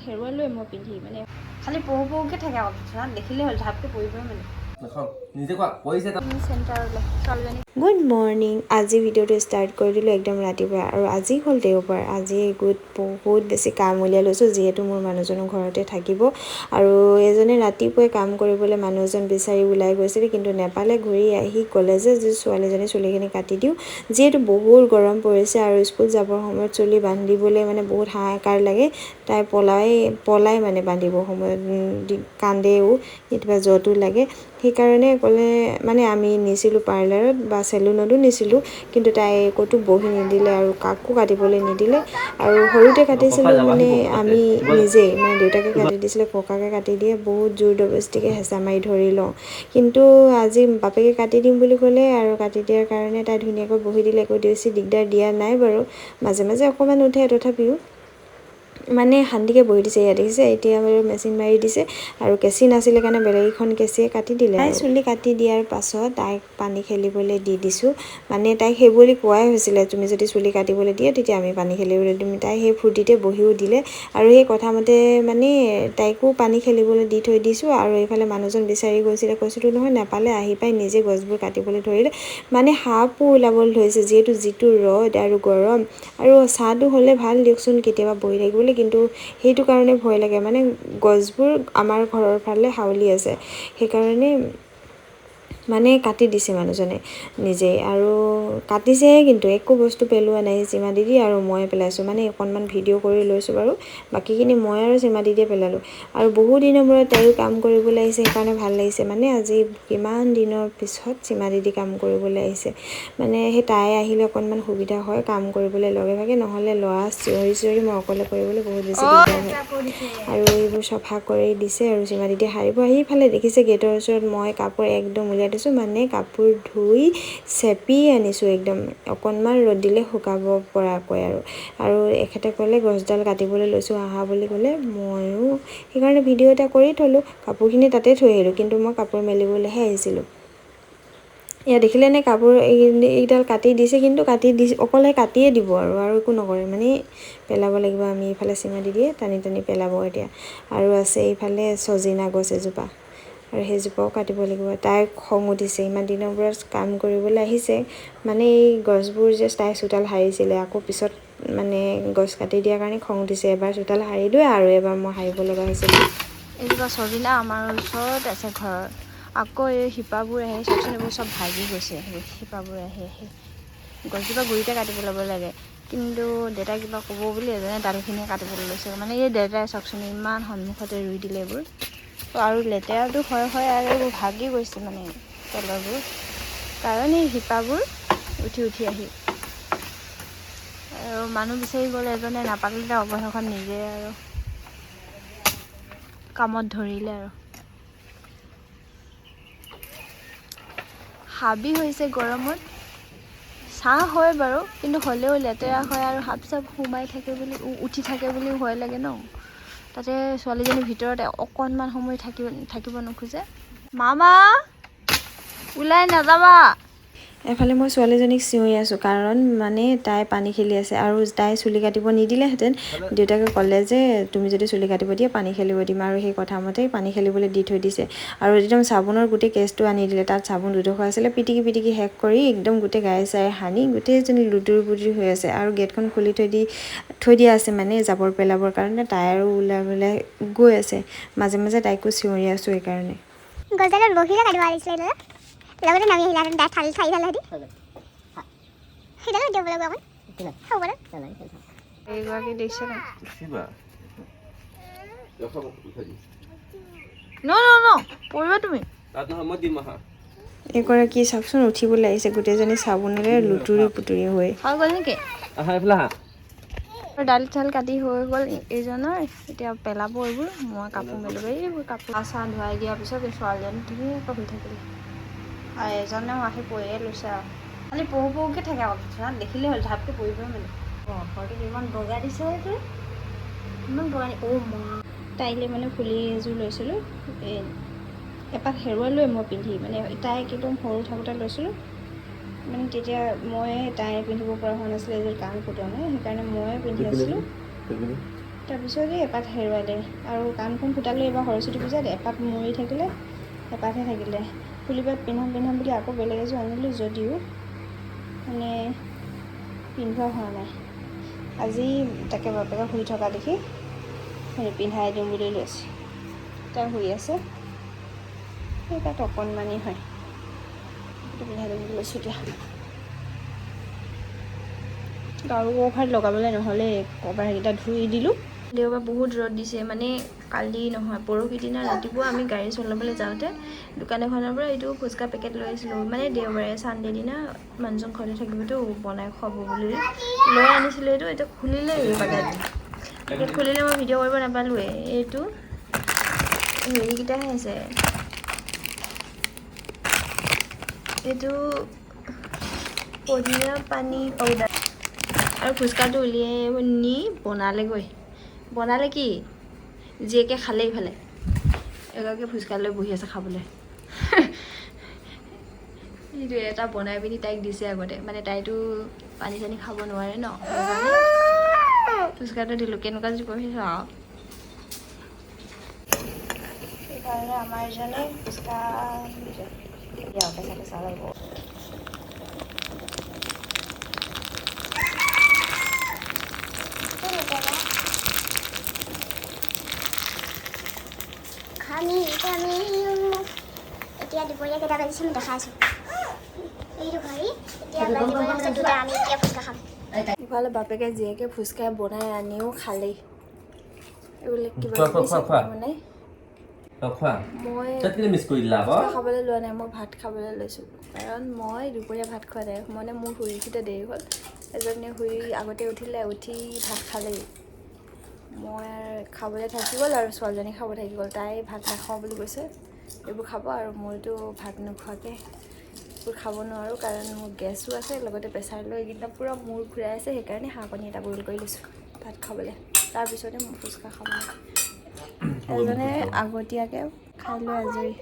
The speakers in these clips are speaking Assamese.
হেৰুৱালোৱে মই পিন্ধি মানে খালি পহু পহুকৈ থাকে আকৌ বিচনাত দেখিলে হ'ল ঝাপকৈ পৰিবই মানে গুড মৰ্ণিং। আজি ভিডিঅ'টো ষ্টাৰ্ট কৰি দিলোঁ একদম ৰাতিপুৱা আৰু আজি হ'ল দেওবাৰ। আজি বহুত বেছি কাম উলিয়াই লৈছোঁ যিহেতু মোৰ মানুহজনো ঘৰতে থাকিব আৰু এজনে ৰাতিপুৱাই কাম কৰিবলৈ মানুহ এজন বিচাৰি ওলাই গৈছিলে কিন্তু নেপালে। ঘূৰি আহি ক'লে যে ছোৱালীজনী চুলিখিনি কাটি দিওঁ যিহেতু বহুত গৰম পৰিছে আৰু স্কুল যাবৰ সময়ত চুলি বান্ধিবলৈ মানে বহুত হাহাকাৰ লাগে। তাই পলাই মানে বান্ধিবৰ সময়ত কান্দেও কেতিয়াবা য'তো লাগে সেইকাৰণে ক'লে মানে আমি নিছিলোঁ পাৰ্লাৰত বা চেলুনতো নিছিলোঁ কিন্তু তাই ক'তো বহি নিদিলে আৰু কাকো কাটিবলৈ নিদিলে আৰু সৰুতে কাটিছিলোঁ মানে আমি নিজেই মানে দেউতাকে কাটি দিছিলে ককাকে কাটি দিয়ে বহুত জোৰ জবৰদস্তিকৈ হেঁচা মাৰি ধৰি লওঁ কিন্তু আজি বাপেকে কাটি দিম বুলি ক'লে আৰু কাটি দিয়াৰ কাৰণে তাই ধুনীয়াকৈ বহি দিলে একো বেছি দিগদাৰ দিয়া নাই বাৰু মাজে মাজে অকণমান উঠে তথাপিও মানে শান্তিকৈ বহি দিছে ইয়াত দেখিছে এতিয়া বাৰু মেচিন মাৰি দিছে আৰু কেঁচি নাছিলে কাৰণে বেলেগ এখন কেঁচিয়ে কাটি দিলে। তাই চুলি কাটি দিয়াৰ পাছত তাইক পানী খেলিবলৈ দি দিছোঁ মানে তাইক সেই বুলি কোৱাই হৈছিলে তুমি যদি চুলি কাটিবলৈ দিয়ে তেতিয়া আমি পানী খেলিবলৈ দিম। তাই সেই ফূৰ্তিতে বহিও দিলে আৰু সেই কথামতে মানে তাইকো পানী খেলিবলৈ দি থৈ দিছোঁ আৰু এইফালে মানুহজন বিচাৰি গৈছিলে কৈছিলোঁ নহয় নাপালে আহি পাই নিজে গছবোৰ কাটিবলৈ ধৰিলে মানে সাপো ওলাবলৈ ধৰিছে যিটো ৰ'দ আৰু গৰম আৰু ছাঁটো হ'লে ভাল দিয়কচোন কেতিয়াবা বহি থাকিবলৈ কিন্তু সেইটো কাৰণে ভয় লাগে মানে গছবোৰ আমাৰ ঘৰৰ ফালে হাউলি আছে সেইকাৰণে মানে কাটি দিছে মানুহজনে নিজেই আৰু কাটিছেহে কিন্তু একো বস্তু পেলোৱা নাই সীমা দিদি আৰু মই পেলাইছোঁ মানে অকণমান ভিডিঅ' কৰি লৈছোঁ বাৰু বাকীখিনি মই আৰু সীমা দিদিয়ে পেলালোঁ আৰু বহু দিনৰ মূৰত তাইও কাম কৰিবলৈ আহিছে সেইকাৰণে ভাল লাগিছে মানে আজি কিমান দিনৰ পিছত সীমা দিদি কাম কৰিবলৈ আহিছে মানে সেই তাই আহিলে অকণমান সুবিধা হয় কাম কৰিবলৈ লগে ভাগে নহ'লে ল'ৰা চিঞৰি মই অকলে কৰিবলৈ বহুত বেছি দিগদাৰ হয় আৰু এইবোৰ চফা কৰি দিছে আৰু সীমা দিদিয়ে সাৰিব আহি ফালে দেখিছে গেটৰ ওচৰত মই কাপোৰ একদম উলিয়াই দিছোঁ মানে কাপোৰ ধুই চেপি আনিছোঁ একদম অকণমান ৰ'দ দিলে শুকাব পৰাকৈ আৰু এখেতে ক'লে গছডাল কাটিবলৈ লৈছোঁ আহা বুলি ক'লে ময়ো সেইকাৰণে ভিডিঅ' এটা কৰি থলোঁ কাপোৰখিনি তাতে থৈ আহিলোঁ কিন্তু মই কাপোৰ মেলিবলৈহে আহিছিলোঁ। এয়া দেখিলে নে কাপোৰ এইডাল কাটি দিছে কিন্তু অকলে কাটিয়ে দিব আৰু একো নকৰে মানে পেলাব লাগিব আমি এইফালে সীমা দিদিয়ে টানি পেলাব এতিয়া আৰু আছে এইফালে চজিনা গছ এজোপা আৰু সেইজোপাও কাটিব লাগিব। তাই খং উঠিছে ইমান দিনৰ মূৰত কাম কৰিবলৈ আহিছে মানে এই গছবোৰ যে তাই চোতাল সাৰিছিলে আকৌ পিছত মানে গছ কাটি দিয়াৰ কাৰণে খং উঠিছে এবাৰ চোতাল সাৰিলোৱে আৰু এবাৰ মই সাৰিব লগা হৈছিলে। এইজোপা চজিনা আমাৰ ওচৰত আছে ঘৰৰ আকৌ এই শিপাবোৰ আহে চাওকচোন এইবোৰ চব ভাগি গৈছে শিপাবোৰ আহি গছজোপা গুৰিতে কাটিব ল'ব লাগে কিন্তু দেউতাই কিবা ক'ব বুলি এজনে ডালখিনিয়ে কাটিবলৈ লৈছে মানে এই দেউতাই চাওকচোন ইমান সন্মুখতে ৰুই দিলে এইবোৰ আৰু লেতেৰাটো হয় আৰু এইবোৰ ভাগি গৈছে মানে তলৰবোৰ কাৰণ এই শিপাবোৰ উঠি আহি আৰু মানুহ বিচাৰি গ'লে এজনে নাপালে অৱশেষত নিজে আৰু কামত ধৰিলে আৰু হাবি হৈছে গৰমত ছাঁ হয় বাৰু কিন্তু হ'লেও লেতেৰা হয় আৰু সাপ চাপ সোমাই থাকে বুলি উঠি থাকে বুলি ভয় লাগে ন তাতে ছোৱালীজনীৰ ভিতৰতে অকণমান সময় থাকিব নোখোজে মামা ওলাই নাযাবা। এফালে মই ছোৱালীজনীক চিঞৰি আছোঁ কাৰণ মানে তাই পানী খেলি আছে আৰু তাই চুলি কাটিব নিদিলেহেঁতেন দেউতাকে ক'লে যে তুমি যদি চুলি কাটিব দিয়ে পানী খেলিব দিম আৰু সেই কথামতেই পানী খেলিবলৈ দি থৈ দিছে আৰু একদম চাবোনৰ গোটেই কেছটো আনি দিলে তাত চাবোন দুডোখৰ আছিলে পিটিকি শেষ কৰি একদম গোটেই গায়ে চায়ে সানি গোটেইজনী লুতুৰি পুতুৰি হৈ আছে আৰু গেটখন খুলি থৈ দিয়া আছে মানে জাবৰ পেলাবৰ কাৰণে তাই আৰু ওলাই গৈ আছে মাজে তাইকো চিঞৰি আছোঁ এইকাৰণে গছডালত বহিলে কাটিব লাগিছিলে লগতে নামি আহিলে তাই চাৰিডাল হেঁতি সেইডালো দিব লাগিব অকণ এইগৰাকী দেখিছে ন পৰিবা তুমি এগৰাকী চাওকচোন উঠিবলৈ আহিছে গোটেইজনী চাবোনেৰে লুতুৰি পুতুৰি হৈ গ'ল নেকি দালি চাল কাটি হৈ গ'ল এইজনৰ এতিয়া পেলাব এইবোৰ মই কাপোৰ মেলিব এইবোৰ কাপোৰ চাহ ধুৱাই দিয়াৰ পিছত এই ছোৱালীজনী ধুনীয়াকৈ শুই থাকিলে আৰু এজনেও আহি পৰিয়ে লৈছে আৰু খালি পহুকৈ থাকে আকৌ বিচনাত দেখিলে হ'ল ঝাপকৈ পৰিবই মানে ঘৰটো ইমান বগা দিছে এইটো ইমান বগা তাইলৈ মানে ফুলি এযোৰ লৈছিলোঁ এপাত হেৰুৱালোৱে মই পিন্ধি মানে তাইক একদম সৰু থাকোঁতে লৈছিলোঁ মানে তেতিয়া মই তাই পিন্ধিব পৰা হোৱা নাছিলে এযোৰ কাণ ফুটোৱা নাই সেইকাৰণে ময়ে পিন্ধি আছিলোঁ তাৰপিছত এই এপাত হেৰুৱালে আৰু কাণখন ফুটালে এইবাৰ সৰস্বতী পূজাত এপাত মৰি থাকিলে এপাতহে থাকিলে ফুলিপাত পিন্ধাম বুলি আকৌ বেলেগ এযোৰ আনিলোঁ যদিও মানে পিন্ধোৱা হোৱা নাই আজি তাকে বাপেকে শুই থকা দেখি পিন্ধাই দিওঁ বুলি লৈছে তাই শুই আছে সেই তাত অকণমানি হয় পিন্ধাই দিম বুলি লৈছোঁ এতিয়া গাৰু কভাৰ লগাবলৈ নহ'লে কভাৰ সেইকেইটা ধুই দিলোঁ দেওবাৰ বহুত ৰ'দ দিছে মানে কালি নহয় পৰহি দিনা ৰাতিপুৱা আমি গাড়ী চলাবলৈ যাওঁতে দোকান এখনৰ পৰা এইটো ফুচকা পেকেট লৈ আহিছিলোঁ মানে দেওবাৰে ছানডে দিনা মানুহজন ঘৰতে থাকিবতো বনাই খুৱাব বুলি লৈ আনিছিলোঁ এইটো এতিয়া খুলিলে পেকেট খুলিলে মই ভিডিঅ' কৰিব নাপালোঁৱে এইটো হেৰিকেইটাহে আছে এইটো পদিনা পানী পাউডাৰ আৰু ফুচকাটো উলিয়াই নি বনালে কি জীয়েকে খালে ইফালে এগৰাকী ফুচকা লৈ বহি আছে খাবলৈ সেইটো এটা বনাই পিনি তাইক দিছে আগতে মানে তাইতো পানী চানী খাব নোৱাৰে ন ফুচকাটো দিলোঁ কেনেকুৱা যদি কৰিছে আৰু সেইকাৰণে আমাৰ এজনে ফুচকা পেচা লাগিব এতিয়া দুপৰীয়া কেইটা বাজিছে মই দেখাইছোঁ এইটো ঘড়ী এতিয়া বাজিবলৈ আছে দুটা আমি এতিয়া ফুচকা খাম ইফালে বাপেকে জীয়েকে ফুচকা বনাই আনিও খালেই এইবিলাক কিবা মানে মই খাবলৈ লোৱা নাই মই ভাত খাবলৈ লৈছোঁ কাৰণ মই দুপৰীয়া ভাত খোৱা নাই মানে মোৰ শুই উঠোতে দেৰি হ'ল এজনীয়ে শুই আগতে উঠি ভাত খালেই মই খাবলৈ থাকি গ'ল আৰু ছোৱালীজনী খাব থাকি গ'ল তাই ভাত নাখাওঁ বুলি কৈছে এইবোৰ খাব আৰু মইতো ভাত নোখোৱাকৈ এইবোৰ খাব নোৱাৰোঁ কাৰণ মোৰ গেছো আছে লগতে প্ৰেছাৰ লৈ এইকেইটা পূৰা মূৰ ঘূৰাই আছে সেইকাৰণে হাঁহ কণী এটা বইল কৰি লৈছোঁ ভাত খাবলৈ তাৰপিছতে মই ফুচকা খাব এজনে আগতীয়াকৈ খাই লৈ আজৰি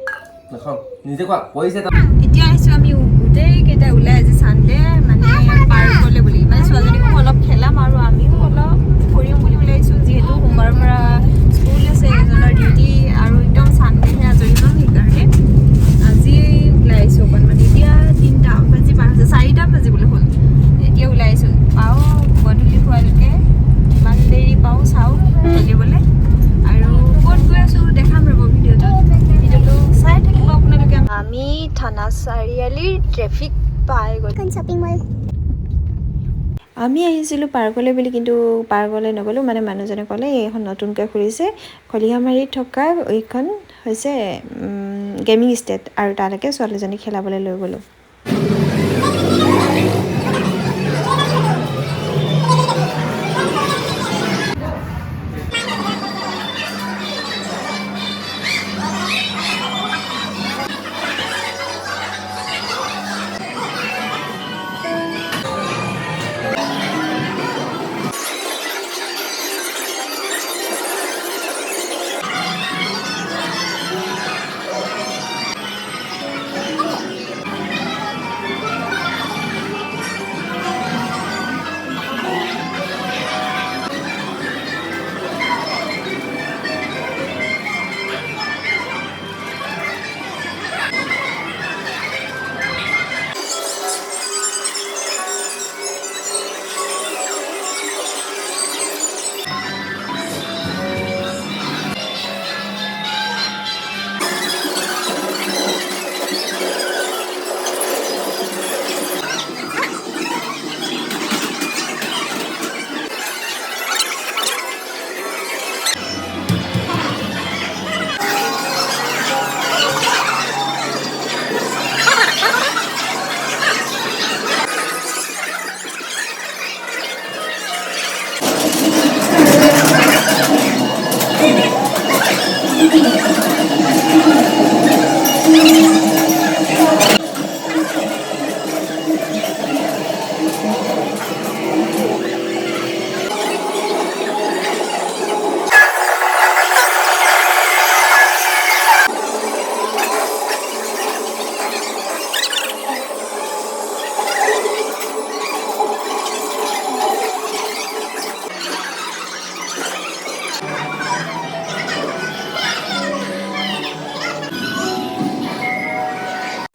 এতিয়া আহিছোঁ আমি গোটেইকেইটা ওলাই আজি ছানডে মানে পাৰ্কলৈ বুলি মানে ছোৱালীজনীকো অলপ খেলাম আৰু আমিও অলপ ফুৰিম বুলি ওলাইছোঁ যিহেতু সোমবাৰৰ পৰা স্কুল আছে এজনৰ ডিউটি আৰু একদম ছানডেহে আজৰি পাম সেইকাৰণে আজি ওলাই আহিছোঁ অকণমান এতিয়া 3টা বাজি 4টা বাজিবলৈ হ'ল এতিয়া ওলাই আহিছোঁ পাওঁ গধূলি হোৱালৈকে ইমান দেৰি পাওঁ চাওঁ খেলিবলৈ আৰু ক'ত গৈ আছোঁ দেখাম ৰ'ব ভিডিঅ'টো চাই থাকিব আপোনালোকে আমি থানা চাৰিআলিৰ ট্ৰেফিক পাই গ'লোঁ শ্বপিং মল আমি আহিছিলোঁ পাৰ্কলৈ বুলি কিন্তু পাৰ্কলৈ নগ'লোঁ মানে মানুহজনে ক'লে এইখন নতুনকৈ খুলিছে খলিহামাৰীত থকা এইখন হৈছে গেমিং ষ্টেট আৰু তালৈকে ছোৱালীজনী খেলাবলৈ লৈ গ'লোঁ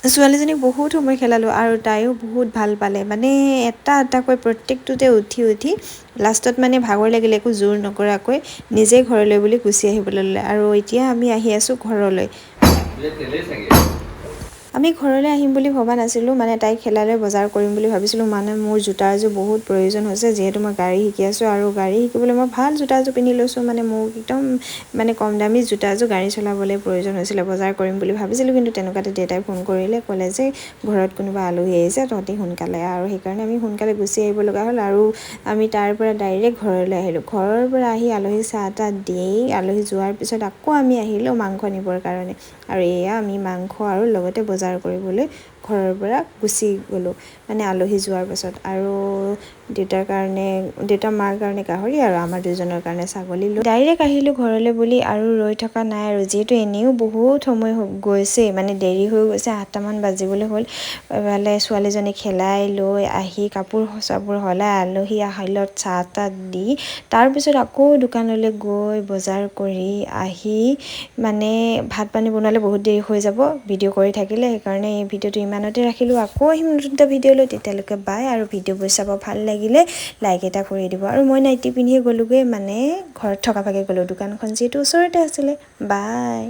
ছোৱালীজনীক বহুত সময় খেলালোঁ আৰু তাইও বহুত ভাল পালে মানে এটাকৈ প্ৰত্যেকটোতে উঠি লাষ্টত মানে ভাগৰ লাগিলে একো জোৰ নকৰাকৈ নিজেই ঘৰলৈ বুলি গুচি আহিবলৈ ল'লে আৰু এতিয়া আমি আহি আছোঁ ঘৰলৈ আমি ঘৰলৈ আহিম বুলি ভবা নাছিলোঁ মানে তাইক খেলালৈ বজাৰ কৰিম বুলি ভাবিছিলোঁ মানে মোৰ জোতা এযোৰ বহুত প্ৰয়োজন হৈছে যিহেতু মই গাড়ী শিকি আছোঁ আৰু গাড়ী শিকিবলৈ মই ভাল জোতা এযোৰ পিন্ধি লৈছোঁ মানে মোক একদম মানে কম দামী জোতা এযোৰ গাড়ী চলাবলৈ প্ৰয়োজন হৈছিলে বজাৰ কৰিম বুলি ভাবিছিলোঁ কিন্তু তেনেকুৱাতে দেউতাই ফোন কৰিলে ক'লে যে ঘৰত কোনোবা আলহী আহিছে তহঁতি সোনকালে আৰু সেইকাৰণে আমি সোনকালে গুচি আহিব লগা হ'ল আৰু আমি তাৰ পৰা ডাইৰেক্ট ঘৰলৈ আহিলোঁ ঘৰৰ পৰা আহি আলহীক চাহ তাহ দি আলহী যোৱাৰ পিছত আকৌ আমি আহিলোঁ মাংস নিবৰ কাৰণে আৰু এয়া আমি মাংস আৰু লগতে বজাৰ কৰিবলৈ ঘৰৰ পৰা গুচি গ'লোঁ মানে আলহী যোৱাৰ পাছত আৰু দেউতা মাৰ কাৰণে গাহৰি আৰু আমাৰ দুজনৰ কাৰণে ছাগলী লৈ ডাইৰেক্ট আহিলোঁ ঘৰলৈ বুলি আৰু ৰৈ থকা নাই আৰু যিহেতু এনেও বহুত সময় গৈছেই মানে দেৰি হৈ গৈছে 8টামান বাজিবলৈ হ'ল এফালে ছোৱালীজনী খেলাই লৈ আহি কাপোৰ চাপোৰ সলাই আলহী আহিলত চাহ তাহ দি তাৰপিছত আকৌ দোকানলৈ গৈ বজাৰ কৰি আহি মানে ভাত পানী বনালে বহুত দেৰি হৈ যাব ভিডিঅ' কৰি থাকিলে সেইকাৰণে এই ভিডিঅ'টো ইমানতে ৰাখিলোঁ আকৌ আহিম নতুন এটা ভিডিঅ' লৈ তেতিয়ালৈকে বাই আৰু ভিডিঅ'বোৰ চাব ভাল লাগিলে লাইক এটা কৰি দিব আৰু মই নাইটি পিন্ধিয়ে গ'লোগৈ মানে ঘৰত থকা ভাগে গ'লোঁ দোকানখন যিহেতু ওচৰতে আছিলে বাই